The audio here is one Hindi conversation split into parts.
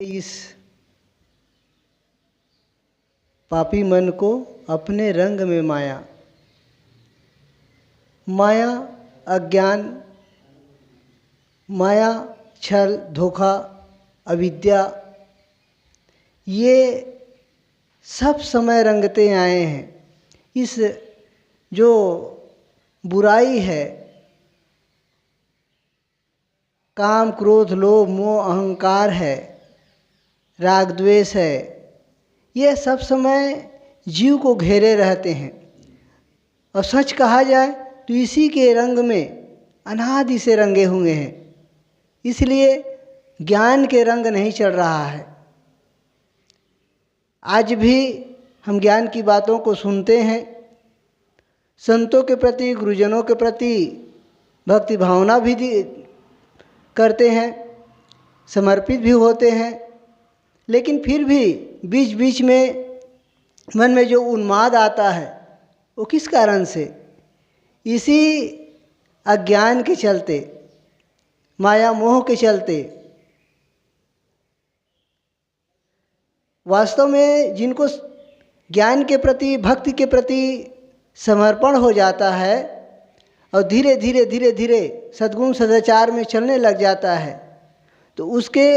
इस पापी मन को अपने रंग में माया, माया अज्ञान, माया छल धोखा अविद्या, ये सब समय रंगते आए हैं। इस जो बुराई है, काम क्रोध लोभ मोह अहंकार है, राग द्वेष है, ये सब समय जीव को घेरे रहते हैं। और सच कहा जाए तो इसी के रंग में अनादि से रंगे हुए हैं, इसलिए ज्ञान के रंग नहीं चढ़ रहा है। आज भी हम ज्ञान की बातों को सुनते हैं, संतों के प्रति गुरुजनों के प्रति भक्ति भावना भी करते हैं, समर्पित भी होते हैं, लेकिन फिर भी बीच बीच में मन में जो उन्माद आता है वो किस कारण से? इसी अज्ञान के चलते, माया मोह के चलते। वास्तव में जिनको ज्ञान के प्रति भक्ति के प्रति समर्पण हो जाता है और धीरे धीरे धीरे धीरे सद्गुण सदाचार में चलने लग जाता है, तो उसके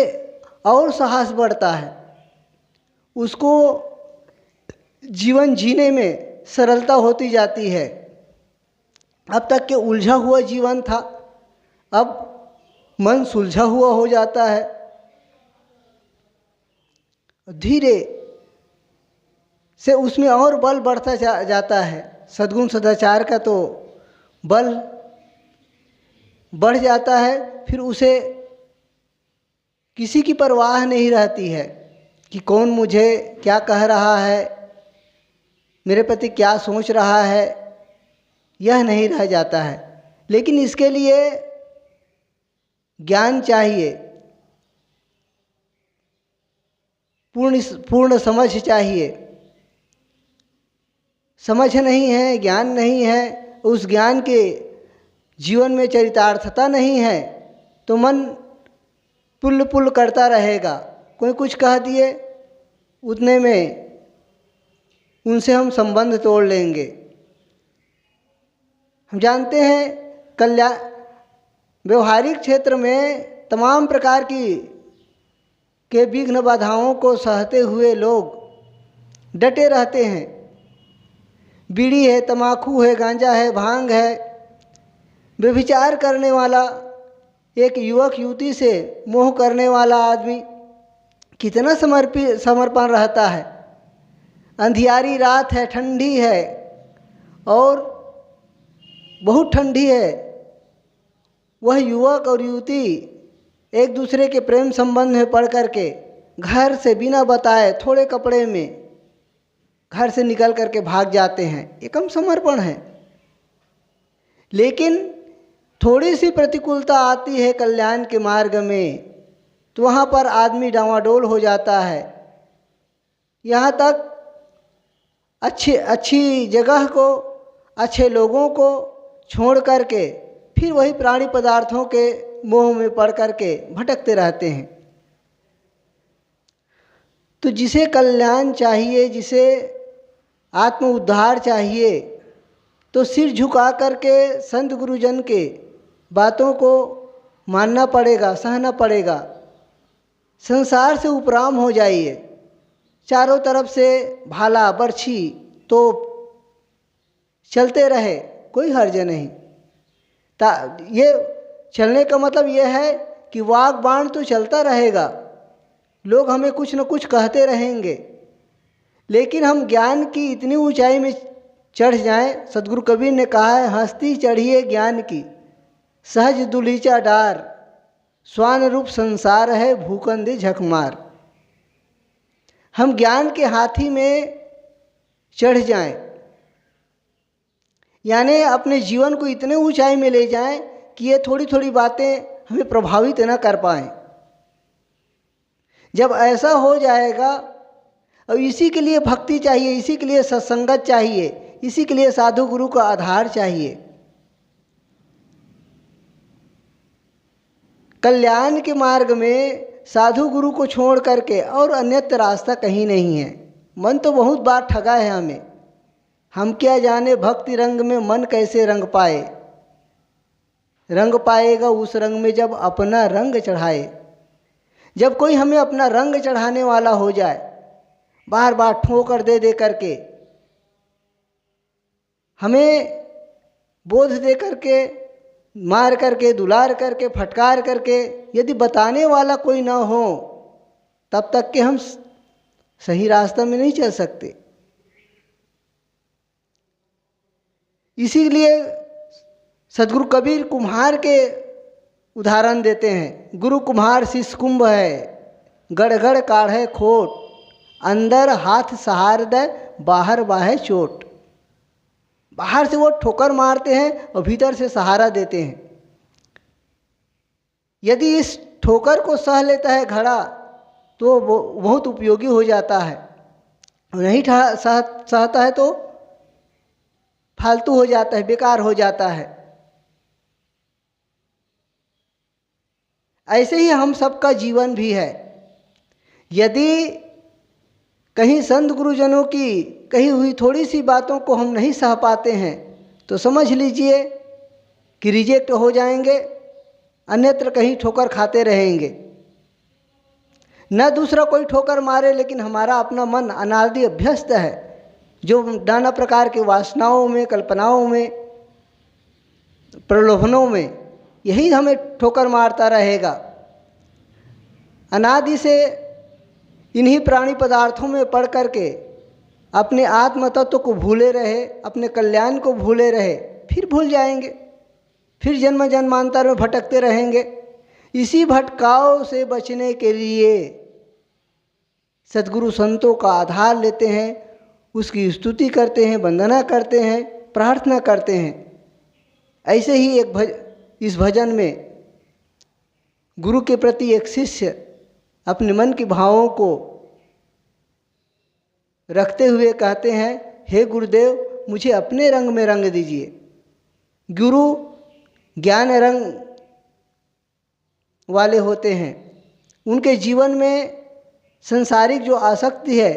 और साहस बढ़ता है, उसको जीवन जीने में सरलता होती जाती है। अब तक के उलझा हुआ जीवन था, अब मन सुलझा हुआ हो जाता है। धीरे से उसमें और बल बढ़ता जाता है। सद्गुण सदाचार का तो बल बढ़ जाता है, फिर उसे किसी की परवाह नहीं रहती है कि कौन मुझे क्या कह रहा है, मेरे प्रति क्या सोच रहा है, यह नहीं रह जाता है। लेकिन इसके लिए ज्ञान चाहिए, पूर्ण समझ चाहिए। समझ नहीं है, ज्ञान नहीं है, उस ज्ञान के जीवन में चरितार्थता नहीं है, तो मन पुल पुल करता रहेगा। कोई कुछ कह दिए, उतने में उनसे हम संबंध तोड़ लेंगे। हम जानते हैं कल्याण व्यवहारिक क्षेत्र में तमाम प्रकार के विघ्न बाधाओं को सहते हुए लोग डटे रहते हैं। बीड़ी है, तम्बाकू है, गांजा है, भांग है, व्यभिचार करने वाला एक युवक युवती से मोह करने वाला आदमी कितना समर्पण रहता है। अंधियारी रात है, ठंडी है और बहुत ठंडी है, वह युवक और युवती एक दूसरे के प्रेम संबंध में पड़ करके घर से बिना बताए थोड़े कपड़े में घर से निकल करके भाग जाते हैं। ये कम समर्पण है। लेकिन थोड़ी सी प्रतिकूलता आती है कल्याण के मार्ग में, तो वहाँ पर आदमी डांवाडोल हो जाता है। यहाँ तक अच्छी जगह को, अच्छे लोगों को छोड़ करके फिर वही प्राणी पदार्थों के मोह में पड़ करके भटकते रहते हैं। तो जिसे कल्याण चाहिए, जिसे आत्म उद्धार चाहिए, तो सिर झुका करके संत गुरुजन के बातों को मानना पड़ेगा, सहना पड़ेगा। संसार से उपराम हो जाइए। चारों तरफ से भाला बर्छी तोप चलते रहे, कोई हर्ज नहीं। ये चलने का मतलब यह है कि वाग बाण तो चलता रहेगा, लोग हमें कुछ न कुछ कहते रहेंगे, लेकिन हम ज्ञान की इतनी ऊंचाई में चढ़ जाएं। सदगुरु कबीर ने कहा है, हस्ती चढ़िए ज्ञान की सहज दुलीचा डार, स्वान रूप संसार है भूखंदे झकमार। हम ज्ञान के हाथी में चढ़ जाएं, यानी अपने जीवन को इतने ऊंचाई में ले जाएं कि ये थोड़ी थोड़ी बातें हमें प्रभावित न कर पाएं। जब ऐसा हो जाएगा, और इसी के लिए भक्ति चाहिए, इसी के लिए सत्संगत चाहिए, इसी के लिए साधु गुरु का आधार चाहिए। कल्याण के मार्ग में साधु गुरु को छोड़ करके और अन्यत्र रास्ता कहीं नहीं है। मन तो बहुत बार ठगा है हमें, हम क्या जाने भक्ति रंग में मन कैसे रंग पाए। रंग पाएगा उस रंग में जब अपना रंग चढ़ाए। जब कोई हमें अपना रंग चढ़ाने वाला हो जाए, बार बार ठोकर दे दे करके, हमें बोध दे करके, मार करके, दुलार करके, फटकार करके, यदि बताने वाला कोई ना हो, तब तक के हम सही रास्ता में नहीं चल सकते। इसीलिए सदगुरु कबीर कुम्हार के उदाहरण देते हैं। गुरु कुम्हार शिष्य कुंभ है, गढ़ गढ़ काढ़े खोट, अंदर हाथ सहार दे, बाहर बाहे चोट। बाहर से वो ठोकर मारते हैं और भीतर से सहारा देते हैं। यदि इस ठोकर को सह लेता है घड़ा तो वो बहुत उपयोगी हो जाता है, नहीं सहता है तो फालतू हो जाता है, बेकार हो जाता है। ऐसे ही हम सबका जीवन भी है। यदि कहीं संत गुरुजनों की कही हुई थोड़ी सी बातों को हम नहीं सह पाते हैं तो समझ लीजिए कि रिजेक्ट हो जाएंगे, अन्यत्र कहीं ठोकर खाते रहेंगे। न दूसरा कोई ठोकर मारे, लेकिन हमारा अपना मन अनादि अभ्यस्त है, जो नाना प्रकार के वासनाओं में, कल्पनाओं में, प्रलोभनों में, यही हमें ठोकर मारता रहेगा। अनादि से इन्हीं प्राणी पदार्थों में पड़ करके अपने आत्म तत्व को भूले रहे, अपने कल्याण को भूले रहे, फिर भूल जाएंगे, फिर जन्म जन्मांतर में भटकते रहेंगे। इसी भटकाव से बचने के लिए सद्गुरु संतों का आधार लेते हैं, उसकी स्तुति करते हैं, वंदना करते हैं, प्रार्थना करते हैं। ऐसे ही इस भजन में गुरु के प्रति एक शिष्य अपने मन के भावों को रखते हुए कहते हैं, हे गुरुदेव मुझे अपने रंग में रंग दीजिए। गुरु ज्ञान रंग वाले होते हैं, उनके जीवन में संसारिक जो आसक्ति है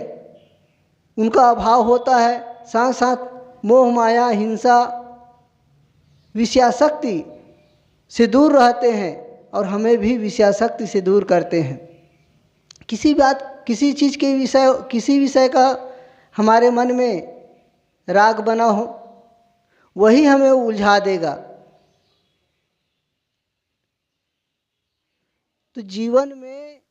उनका अभाव होता है, साथ साथ मोह माया हिंसा विषयासक्ति से दूर रहते हैं और हमें भी विषयासक्ति से दूर करते हैं। किसी चीज़ के विषय, किसी विषय का हमारे मन में राग बना हो, वही हमें उलझा देगा। तो जीवन में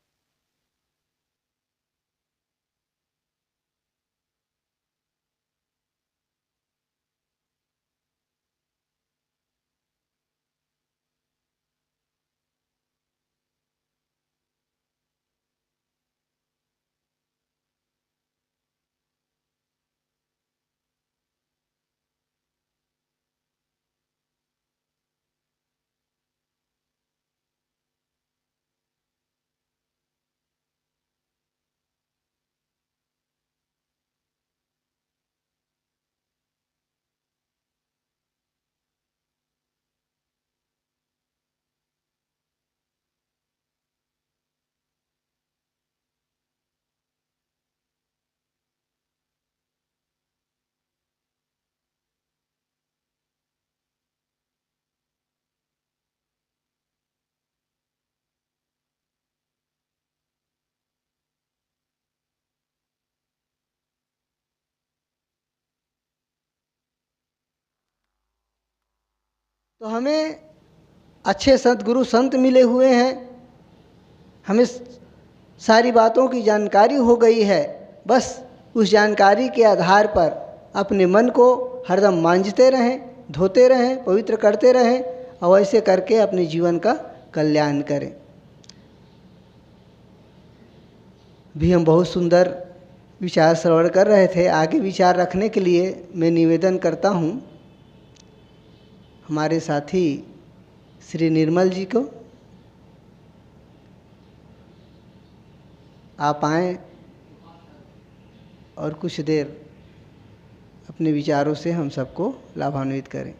तो हमें अच्छे सद्गुरु संत मिले हुए हैं, हमें सारी बातों की जानकारी हो गई है। बस उस जानकारी के आधार पर अपने मन को हरदम मांझते रहें, धोते रहें, पवित्र करते रहें और ऐसे करके अपने जीवन का कल्याण करें। भी हम बहुत सुंदर विचार श्रवण कर रहे थे। आगे विचार रखने के लिए मैं निवेदन करता हूँ हमारे साथी श्री निर्मल जी को। आप आएँ और कुछ देर अपने विचारों से हम सबको लाभान्वित करें।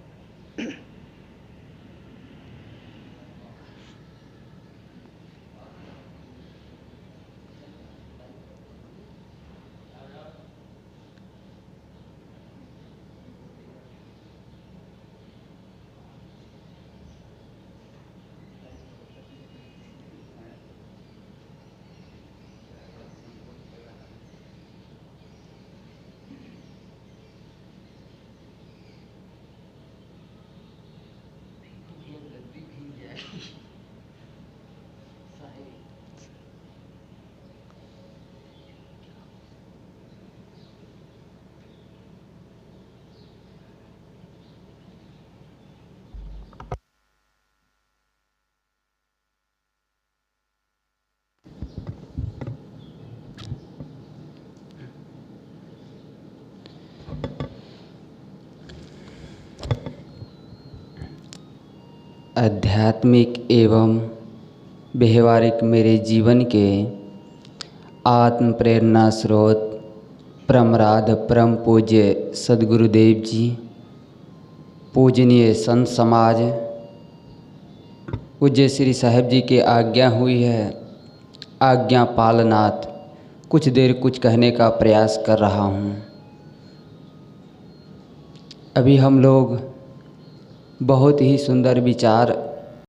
आध्यात्मिक एवं व्यवहारिक मेरे जीवन के आत्म प्रेरणा स्रोत परमराध परम पूज्य सद्गुरुदेव जी, पूजनीय संत समाज, पूज्य श्री साहिब जी की आज्ञा हुई है, आज्ञा पालनाथ कुछ देर कुछ कहने का प्रयास कर रहा हूँ। अभी हम लोग बहुत ही सुंदर विचार